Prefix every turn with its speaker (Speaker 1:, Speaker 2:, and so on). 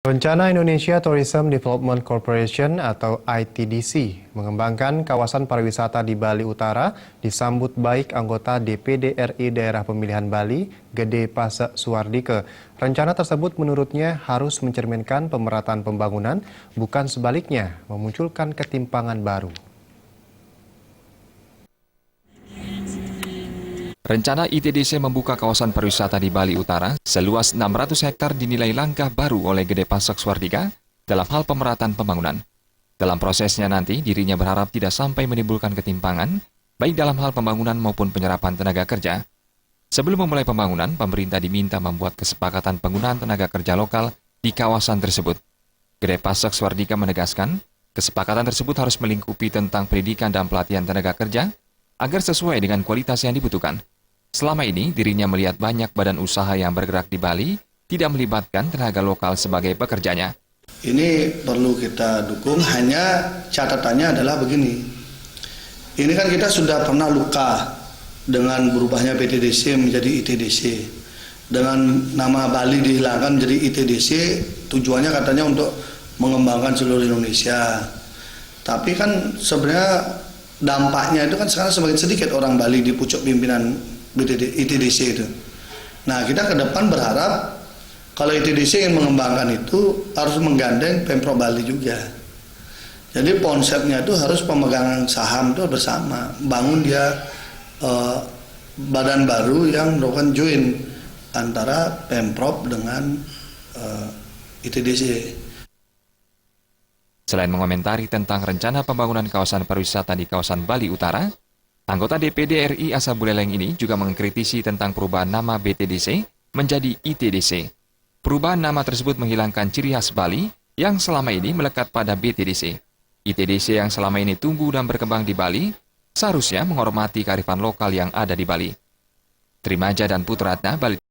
Speaker 1: Rencana Indonesia Tourism Development Corporation atau ITDC mengembangkan kawasan pariwisata di Bali Utara disambut baik anggota DPD RI Daerah Pemilihan Bali, Gede Pase Suwardike. Rencana tersebut menurutnya harus mencerminkan pemerataan pembangunan, bukan sebaliknya memunculkan ketimpangan baru.
Speaker 2: Rencana ITDC membuka kawasan pariwisata di Bali Utara seluas 600 hektar dinilai langkah baru oleh Gede Pase Suwardike dalam hal pemerataan pembangunan. Dalam prosesnya nanti, dirinya berharap tidak sampai menimbulkan ketimpangan, baik dalam hal pembangunan maupun penyerapan tenaga kerja. Sebelum memulai pembangunan, pemerintah diminta membuat kesepakatan penggunaan tenaga kerja lokal di kawasan tersebut. Gede Pase Suwardike menegaskan, kesepakatan tersebut harus melingkupi tentang pendidikan dan pelatihan tenaga kerja agar sesuai dengan kualitas yang dibutuhkan. Selama ini, dirinya melihat banyak badan usaha yang bergerak di Bali tidak melibatkan tenaga lokal sebagai pekerjanya.
Speaker 3: Ini perlu kita dukung, hanya catatannya adalah begini. Ini kan kita sudah pernah luka dengan berubahnya PTDC menjadi ITDC. Dengan nama Bali dihilangkan menjadi ITDC, tujuannya katanya untuk mengembangkan seluruh Indonesia. Tapi kan sebenarnya dampaknya itu kan sekarang semakin sedikit orang Bali di pucuk pimpinan ITDC itu. Nah, kita ke depan berharap kalau ITDC ingin mengembangkan itu harus menggandeng Pemprov Bali juga. Jadi konsepnya itu harus pemegang saham itu bersama, bangun dia badan baru yang melakukan join antara Pemprov dengan ITDC.
Speaker 2: Selain mengomentari tentang rencana pembangunan kawasan pariwisata di kawasan Bali Utara, anggota DPD RI asal Buleleng ini juga mengkritisi tentang perubahan nama BTDC menjadi ITDC. Perubahan nama tersebut menghilangkan ciri khas Bali yang selama ini melekat pada BTDC. ITDC yang selama ini tumbuh dan berkembang di Bali seharusnya menghormati kearifan lokal yang ada di Bali. Trimaja dan Putratna, Bali.